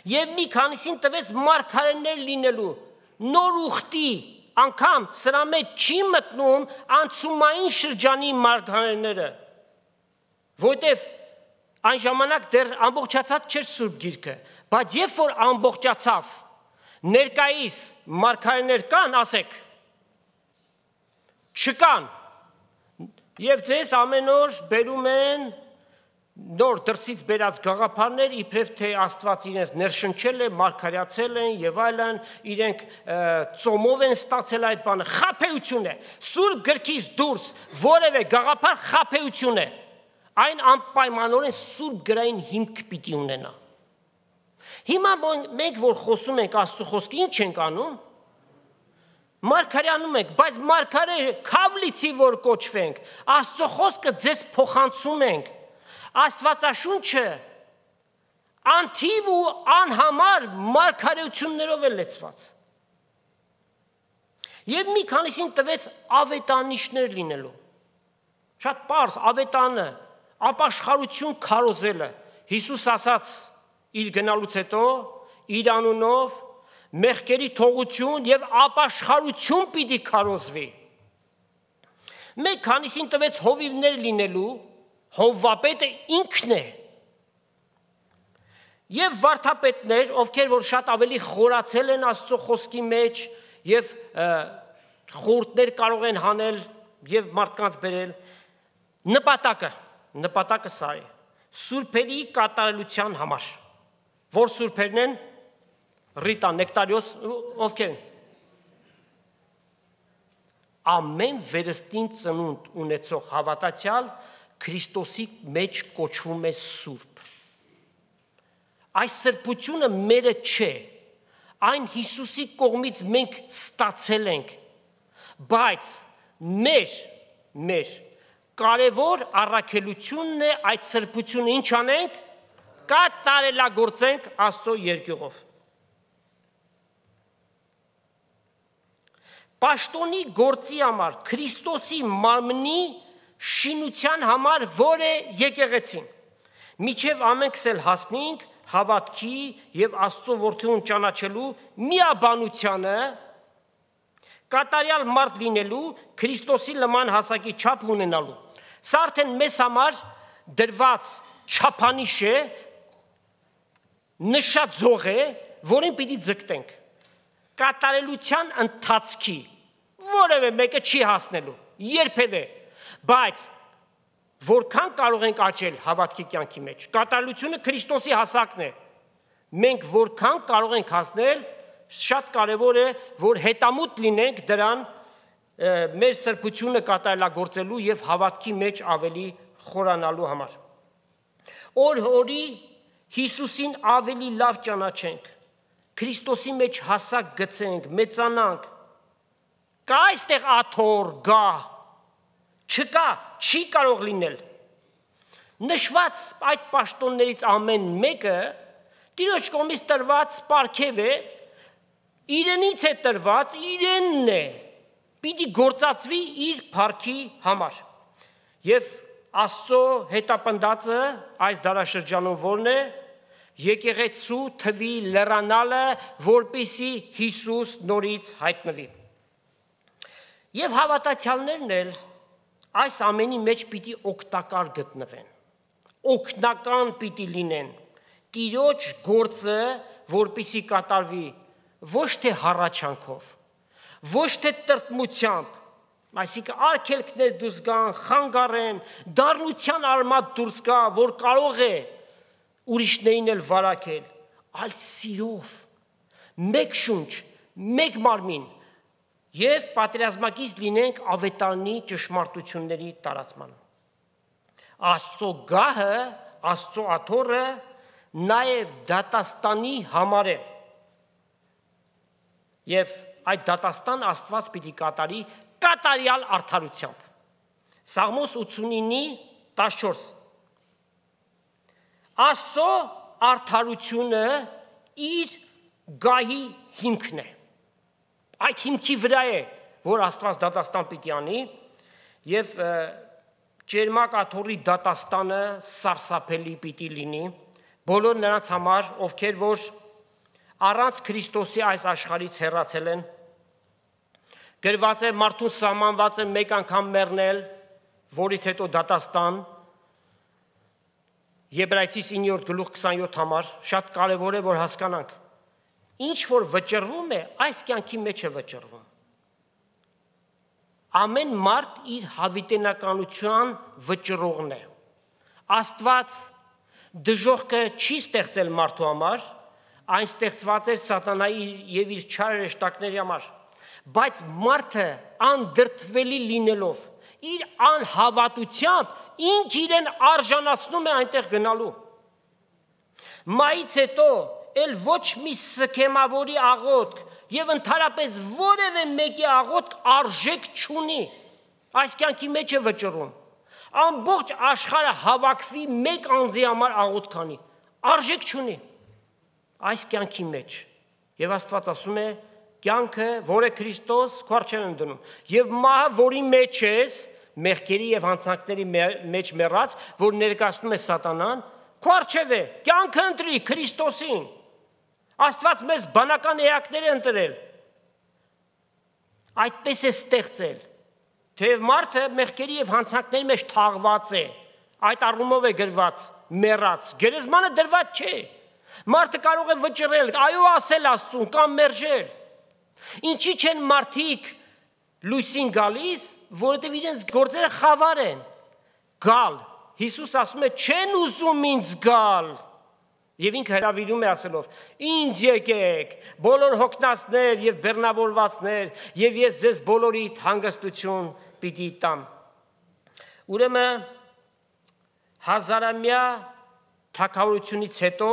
Եվ մի քանիսին տվեց մարգարեներ լինելու, նոր ուխտի, անգամ սրա մեջ չի մտնում անցումային շրջանի մարգարեները, որտեվ այն ժամանակ դեռ ամբողջացած չէր Սուրբ Գիրքը, բայց երբ որ ամբողջացավ, ներկայիս մարգարեներ կան, ասեք, չկան, եւ ձեզ ամեն օր բերում են նոր դրսից բերած գաղափարներ, իբրև թե Աստված իրենց ներշնչել է, մարգարյացել են եւ այլն, իրենք ծոմով են ստացել այդ բանը, խաբեություն է, Սուրբ գրքից դուրս որևէ գաղափար խաբեություն է, այն անպայմանորեն Սուրբ գրային հիմք պիտի ունենա։ Հիմա մենք որ խոսում ենք Աստծո խոսքը, ինչ ենք անում։ Մարգարյանում ենք, բայց մարգարե քավլիցի որ կոչվենք, Աստծո խոսքը ձեզ փոխանցում ենք։ Աստվածաշունչը անթիվ ու անհամար մարգարեություններով է լեցված։ Եվ մի քանիսին տվեց ավետանիչներ լինելու։ Շատ պարզ ավետանը, ապաշխարություն քարոզելը։ Հիսուս ասաց իր գնալուց հետո իր անունով մեղքերի թողություն եւ ապաշխարություն պիտի քարոզվի։ Մեկ քանիսին տվեց հովիվներ լինելու, Հովվապետը ինքն է։ Եվ վարդապետներ, ովքեր որ շատ ավելի խորացել են Աստծո խոսքի մեջ եւ խորհուրդներ կարող են հանել եւ մարդկանց բերել, նպատակը սա է։ Սուրբերի կատարելության համար։ Որ սուրբերն են Ռիտա, Նեկտարիոս, ովքեր են։ Ամեն վերստին ծնունդ ունեցող հավատացյալ Քրիստոսի մեջ կոչվում է Սուրբ։ Այս սրբությունը մերը չէ, այն Հիսուսի կողմից մենք ստացել ենք, բայց մեր կարևոր առաքելությունն է այդ սրբությունը ինչ անենք, կատարելագործենք Աստծո երկյուղով։ Պաշտոնի գործի համար Քրիստոսի մարմնի շինության համար որ է եկեղեցին, միջև ամենքս էլ հասնենք հավատքի և Աստծո որդուն ճանաչելու միաբանությանը, կատարյալ մարդ լինելու, Քրիստոսի նման հասակի չափ ունենալու։ Սա արդեն մեզ համար դրված չափանիշ է, նշաձող է, որին պիտի ձգտենք։ Կատարելության ընթացքի որևէ մեկը չի հասնելու, երբևէ, բայց որքան կարող ենք աճել հավատքի կյանքի մեջ, կատարելությունը Քրիստոսի հասակն է, մենք որքան կարող ենք հասնել, շատ կարևոր է, որ հետամուտ լինենք դրան մեր սրբությունը կատարելագործելու և հավատքի մեջ ավելի խորանալու համար։ Օր հորի Հիսուսին ավելի լավ ճանաչենք, Քրիստոսի մեջ հասակ գցենք, մեծանանք։ Կա այստեղ աթոռ, գա, չկա, չի կարող լինել։ Նշված այդ պաշտոններից ամեն մեկը Տիրոջ կողմից տրված պարգև է, իրենից է տրված, իրենն է, պիտի գործածվի իր փառքի համար։ Եվ Աստծո հետապնդածը այս դարաշրջանում որն է, եկեղեցու թվի լրանալը, որպեսզի Հիսուս նորից հայտնվի։ Եվ հավատացյալներն էլ այս ամենի մեջ պիտի օգտակար գտնվեն, օգնական պիտի լինեն, Տիրոջ գործը, որպեսզի կատարվի, ոչ թե հառաչանքով, ոչ թե տրտմությամբ, այսինքն արգելքներ դուրս գան, խանգարեն, դառնության արմատ դուրս գա, որ կարող է ուրիշներին էլ վարակել, այլ սիրով, մեկ շունչ, մեկ մարմին եւ պատերազմակից լինենք ավետարանի ճշմարտությունների տարածման։ Աստծո գահը, Աստծո աթոռը նաեւ դատաստանի համար է։ Եվ այդ դատաստան Աստված պիտի կատարի կատարյալ արդարությամբ։ Սաղմոս 89:14 Աստծո արդարությունը իր գահի հիմքն է։ Այդ հիմքի վրա է, որ Աստված դատաստան պիտի անի, եւ ճերմակ աթոռի դատաստանը սարսափելի պիտի լինի բոլոր նրանց համար, ովքեր որ առանց Քրիստոսի այս աշխարհից հեռացել են, գրված է մարդուն սահմանված է մեկ անգամ մեռնել, որից հետո դատաստան, Եբրայեցիս 9:27 համար, շատ կարևոր է, որ հասկանանք, ինչ որ վճռվում է, այս կյանքի մեջ է վճռվում։ Ամեն մարդ իր հավիտենականության վճռողն է։ Աստված դժողքը չի ստեղծել մարդու համար, այն ստեղծված էր սատանայի եւ իր չար հրեշտակների համար, բայց մարդը անդրդվելի լինելով, իր անհավատությամբ ինք իրեն արժանացնում է այնտեղ գնալու։ Մայից հետո էլ ոչ մի սքեմավորի աղոթք եւ ընդհանրապես որևէ մեկի աղոթք արժեք չունի։ Այս կյանքի մեջ է վճռում։ Ամբողջ աշխարհը հավաքվի մեկ անձի համար աղոթք անի, արժեք չունի այս կյանքի մեջ։ Եվ Աստված ասում է, կյանքը, որ է Քրիստոս, քո առջև եմ դնում, եւ մահը, որի մեջ ես, մեղքերի եւ հանցանքների մեջ մեռած, որ ներկայացնում է սատանան, քո առջև է, կյանքը ընտրի Քրիստոսին։ Աստված մեզ բանական էակներ է ընտրել։ Այդպես է ստեղծել, թեև մարդը մեղքերի եւ հանցանքների մեջ թաղված է, այդ առումով է գրված, մեռած, գերեզմանը դրված չէ։ Մարդը կարող է վճռել, այո ասել Աստծուն, կամ մերժել։ Ինչի չեն մարդիկ լույսին գալիս, որովհետև իրենց գործերը խավար են։ Գալ, Հիսուս ասում է, չեն ուզում ինձ գալ։ Եվ ինքը հրավիրում է ասելով, ինձ եկեք, բոլոր հոգնածներ եւ բեռնավորվածներ, եւ ես ձեզ բոլորիդ հանգստություն պիտի տամ։ Ուրեմն հազարամյա թագավորությունից հետո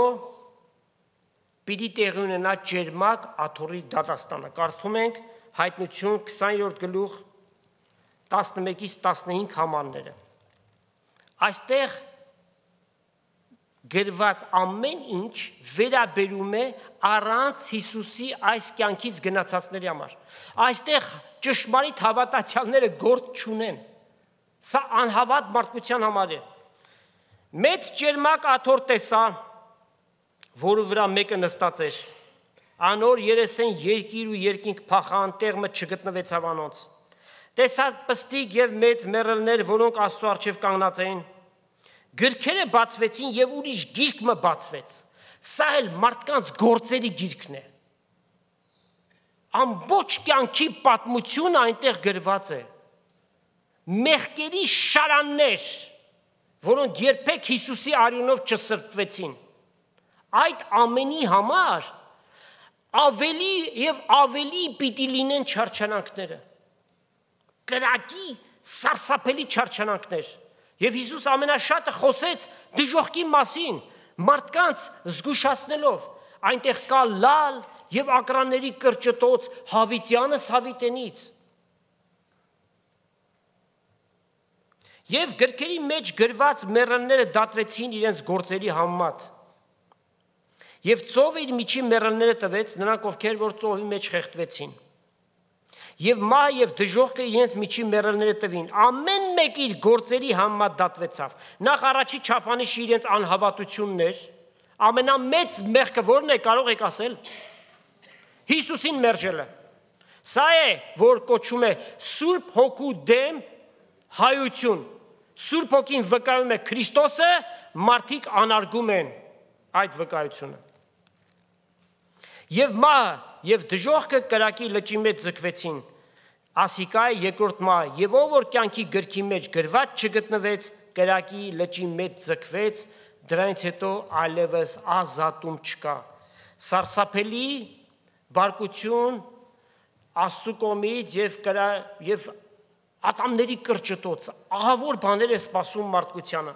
պիտի տեղի ունենա ճերմակ աթոռի դատաստանը։ Կարդում ենք Հայտնություն 20-րդ գլուխ 11-ից 15 համարները։ Այստեղ գրված ամեն ինչ վերաբերում է առանց Հիսուսի այս կյանքից գնացածների համար։ Այստեղ ճշմարիտ հավատացյալները գործ չունեն։ Սա անհավատ մարդկության համար է։ Մեծ ճերմակ աթոռ տեսա, որի վրա մեկը նստած էր։ Անոր երեսեն երկիր ու երկինք փախան, տեղը չգտնվեցավ անոնց։ Տեսա պստիկ եւ մեծ մեռելներ, որոնք Աստծո առջև կանգնած էին։ Գրքերը բացվեցին եւ ուրիշ գիրքը բացվեց։ Սա էլ մարդկանց գործերի գիրքն է։ Ամբողջ կյանքի պատմությունը այնտեղ գրված է։ Մեղքերի շարաններ, որոնք երբեք Հիսուսի արյունով չսրբվեցին։ Այդ ամենի համար ավելի եւ ավելի պիտի լինեն չարչարանքները։ Կրակի սարսափելի չարչարանքներ։ Եվ Հիսուս ամենաշատը խոսեց դժոխքի մասին, մարդկանց զգուշացնելով, այնտեղ կա լալ եւ ակրանների կրճտոց հավիտյանս հավիտենից։ Եվ գրքերի մեջ գրված մեռելները դատվեցին իրենց գործերի համեմատ։ Եվ ծովը իր միջի մեռելները տվեց, նրանք ովքեր որ ծովի մեջ խեղդվեցին։ Եվ մահը եւ դժոխքը իրենց միջի մեռելները տվին։ Ամեն մեկ իր գործերի համեմատ դատվեցավ։ Նախ առաջի չափանիշը իրենց անհավատությունն էր։ Ամենամեծ մեղքը որն է, կարող եք ասել։ Հիսուսին մերժելը։ Սա է, որ կոչում է Սուրբ Հոգու դեմ հայություն։ Սուրբ Հոգին վկայում է Քրիստոսը, մարդիկ անարգում են այդ վկայությունը։ Եվ մահը եւ դժոխքը կրակի լճի մեջ ձգվեցին։ Ասիկա է երկրորդ մահը, եւ ով որ կյանքի գրքի մեջ գրված չգտնվեց, կրակի լճի մեջ ձգվեց, դրանից հետո այլևս ազատում չկա։ Սարսափելի բարկություն Աստծու կողմից եւ ատամների կրճտոց, ահավոր բաներ է սպասում մարդկությանը։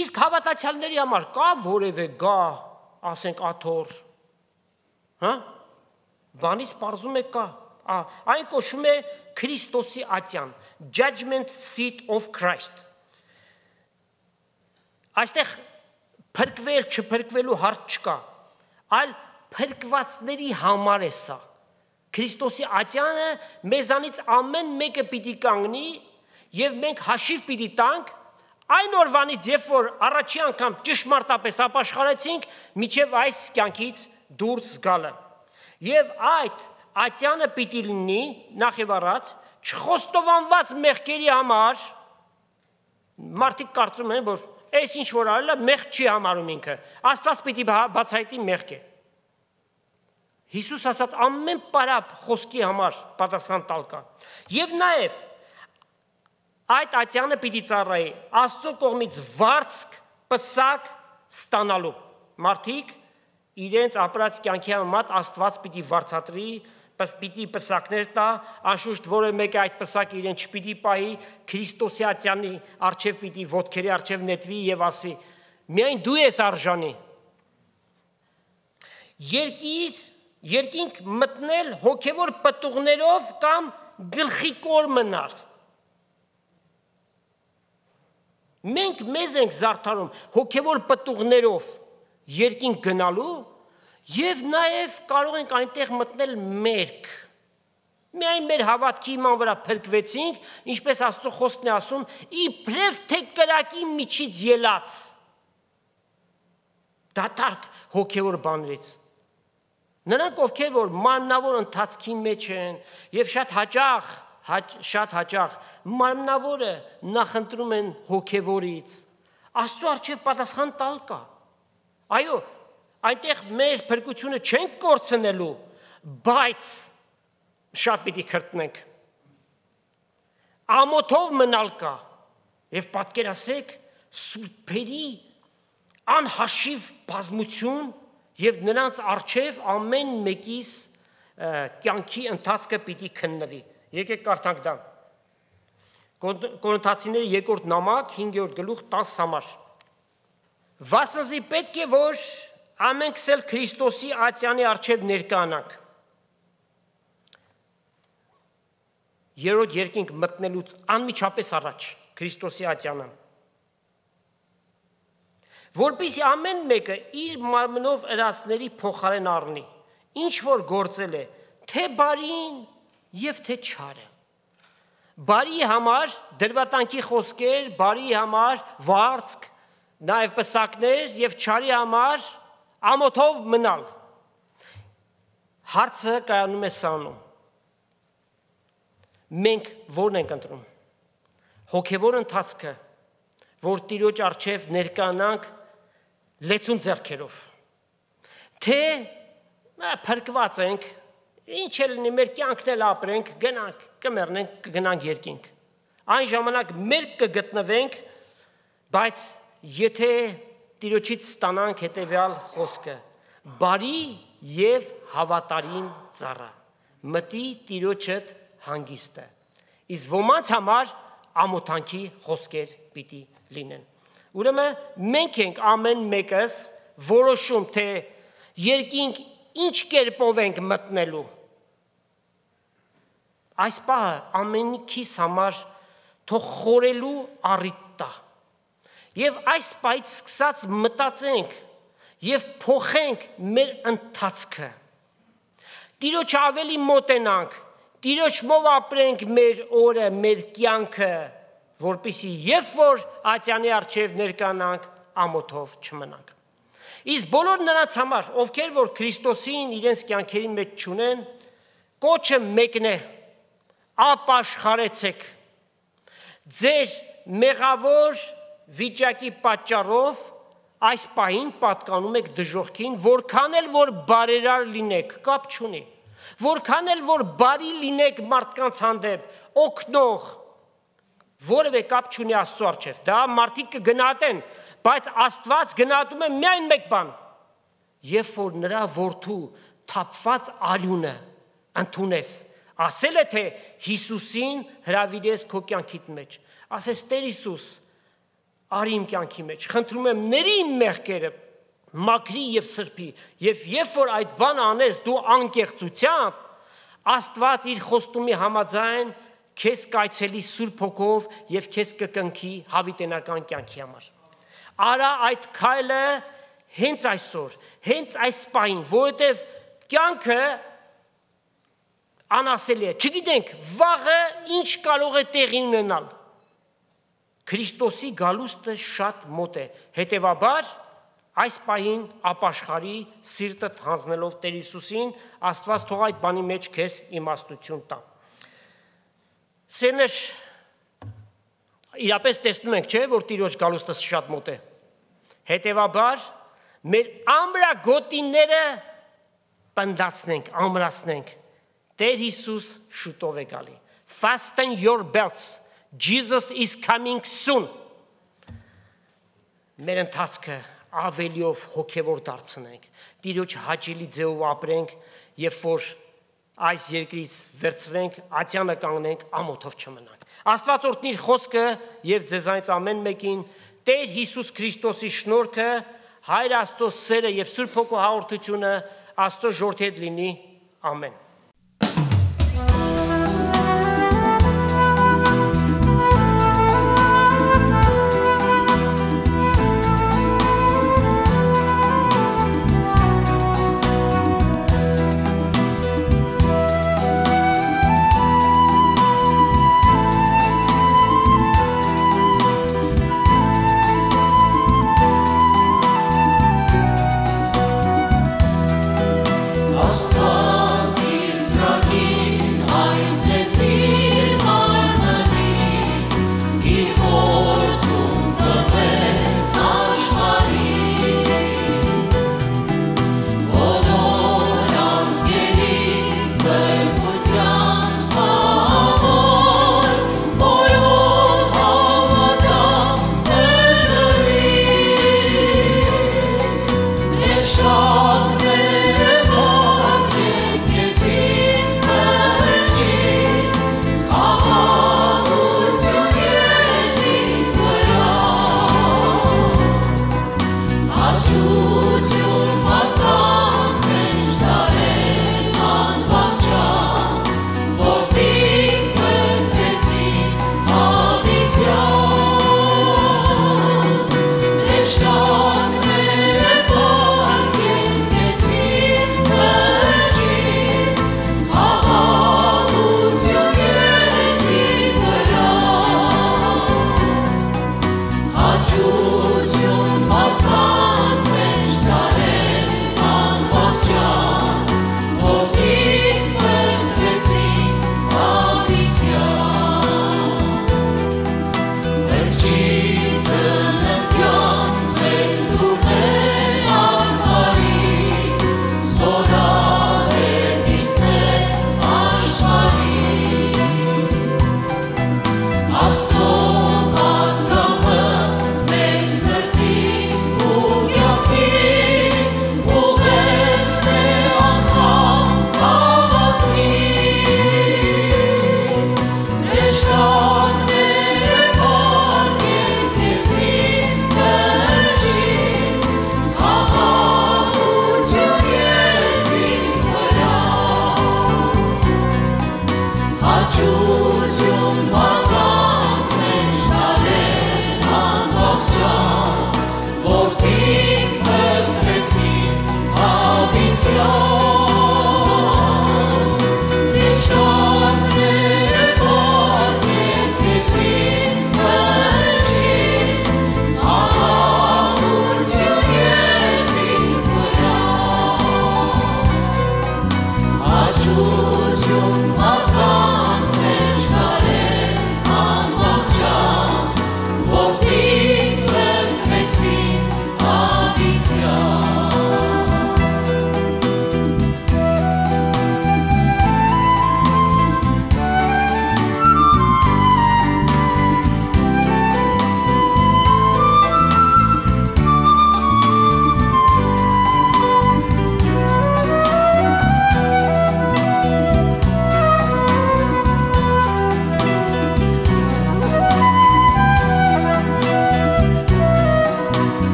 Իսկ հավատացյալների համար կա որևէ գա, ասենք աթոռ, հա? Բանից պարզում է կա, այն կոչվում է Քրիստոսի ատյան, Judgment Seat of Christ։ Այստեղ փրկվել, չփրկվելու հարց չկա, այլ փրկվածների համար է սա։ Քրիստոսի ատյանը մեզանից ամեն մեկը պիտի կանգնի եւ մենք հաշիվ պիտի տանք այն օրվանից, երբ որ առաջի անգամ ճշմարտապես ապաշխարեցինք, միջև այս կյանքից դուրս գալը։ Եվ այդ ատյանը պիտի լինի նախ եւ առաջ չխոստովանված մեղքերի համար։ Մարդիկ կարծում են, որ այս ինչ որ արել է, մեղք չի համարում ինքը։ Աստված պիտի բացահայտի մեղքը։ Հիսուս ասաց ամեն պարապ խոսքի համար պատասխան տալ կա։ Եվ նաև այդ ատյանը պիտի ծառայի Աստծո կողմից վարձք, պսակ ստանալու։ Մարդիկ իրենց ապրած կյանքի համեմատ Աստված պիտի վարձատրի, պիտի պսակներ տա, անշուշտ որը մեկը այդ պսակը իրեն չպիտի պահի, Քրիստոսի ատյանի առջև պիտի ոտքերի առջև նետվի եւ ասվի. միայն դու ես արժանի։ Երկինք մտնել հոգևոր պտուղներով կամ գլխիկոր մնալ։ Մենք մեզ ենք զարդարում հոգևոր պտուղներով երկինք գնալու եւ նաեւ կարող ենք այնտեղ մտնել մերկ։ Միայն մեր հավատքի իման վրա փրկվեցինք, ինչպես Աստծո խոսքն է ասում, իբրև թե կրակի միջից ելած։ Դատարկ հոգևոր բաներից։ Նրանք ովքեր որ մարմնավոր ընթացքի մեջ են եւ շատ հաճախ մարմնավորը նախընտրում են հոգևորից, Աստծո առջև պատասխան տալ կա։ Այո, այնտեղ մեր փրկությունը չենք կորցնելու, բայց շատ պիտի քրտնենք։ Ամոթով մնալ կա եւ պատկերացրեք սուրբերի անհաշիվ բազմություն եւ նրանց առջև ամեն մեկիս կյանքի ընթացքը պիտի քննվի։ Եկեք կարդանք դա։ Կորինթացիների երկրորդ նամակ 5-րդ գլուխ 10 համար։ Վասնզի պետք է որ ամենքս էլ Քրիստոսի ատյանի առջև ներկանանք։ Երրորդ երկինք մտնելուց անմիջապես առաջ Քրիստոսի ատյանը։ Որպեսզի ամեն մեկը իր մարմնով ըրացների փոխարեն առնի, ինչ որ գործել է, թե բարին եւ թե չարը։ Բարի համար դրվատանքի խոսքեր, բարի համար վարձք, նաեւ պսակներ եւ չարի համար ամոթով մնալ։ Հարցը կայանում է սանում։ Մենք ո՞րն ենք ընտրում։ Հոգևոր ընթացքը, որ Տիրոջ առջև ներկանանք լեցուն ձեռքերով, թե փրկված ենք, ինչ էլ լինի, մեր կյանքն էլ ապրենք, գնանք, կմեռնենք, կգնանք երկինք։ Այն ժամանակ մեր կգտնվենք, բայց եթե Տիրոջից ստանանք հետևյալ խոսքը. բարի եւ հավատարիմ ծառա, մտի Տիրոջդ հանգիստը։ Իսկ ոմանց համար ամոթանքի խոսքեր պիտի լինեն։ Ուրեմն մենք ենք ամեն մեկս որոշում, թե երկինք ինչ կերպով ենք մտնելու։ Այս պահը ամենքիս համար թող խորելու առիթ տա։ Եվ այս պահից սկսած մտածենք եւ փոխենք մեր ընթացքը։ Տիրոջ ավելի մոտենանք, Տիրոջով ապրենք մեր օրը, մեր կյանքը, որպեսզի երբ որ ատյանի առջև ներկանանք, ամոթով չմնանք։ Իսկ բոլոր նրանց համար, ովքեր որ Քրիստոսին իրենց կյանքերի մեջ չունեն, կոչը մեկն է. ապաշխարեցեք։ Ձեր մեղավոր վիճակի պատճառով այս պահին պատկանում եք դժոխքին, որքան էլ որ բարերար լինեք, կապ չունի։ Որքան էլ որ բարի լինեք մարդկանց հանդեպ, օգնող, որևէ կապ չունի Աստծո առջև։ Դա մարդիկ կգնահատեն, բայց Աստված գնահատում է միայն մեկ բան. երբ որ նրա որդու թափված արյունը ընդունես, ասել է թե Հիսուսին հրավիրես քո կյանքիդ մեջ, ասես Տեր Հիսուս, արի իմ կյանքի մեջ, խնդրում եմ ների իմ մեղքերը, մաքրի եւ սրբի, եւ երբ որ այդ բանը անես դու անկեղծությամբ, Աստված իր խոստումի համաձայն քեզ կայցելի Սուրբ Հոգով եւ քեզ կկնքի հավիտենական կյանքի համար։ Արա այդ քայլը հենց այսօր, հենց այս պահին, որովհետեւ կյանքը անասելի է, չգիտենք վաղը ինչ կարող է տեղի ունենալ։ Քրիստոսի գալուստը շատ մոտ է, հետևաբար այս պահին ապաշխարի սիրտդ հանձնելով Տեր Հիսուսին, Աստված թող այդ բանի մեջ քեզ իմաստություն տա։ Սերներ, իրապես տեսնում ենք, չէ, որ Տիրոջ գալուստը շատ մոտ է։ Հետևաբար մեր ամրագոտիները պնդացնենք, ամրացնենք։ Տեր Հիսուս շուտով է գալի։ Fasten your belts. Jesus is coming soon. Մեր ընթացքը ավելիով հոգևոր դարձնենք, Տիրոջ հաճելի ձևով ապրենք, երբ որ այս երկրից վերցվենք, ատյանը կանգնենք, ամոթով չմնանք։ Աստված օրհնի իր խոսքը եւ ձեզանից ամեն մեկին Տեր Հիսուս Քրիստոսի շնորհքը, Հայր Աստծո սերը եւ Սուրբ Հոգու հաղորդությունը Աստծո ժողովրդի հետ լինի։ Ամեն։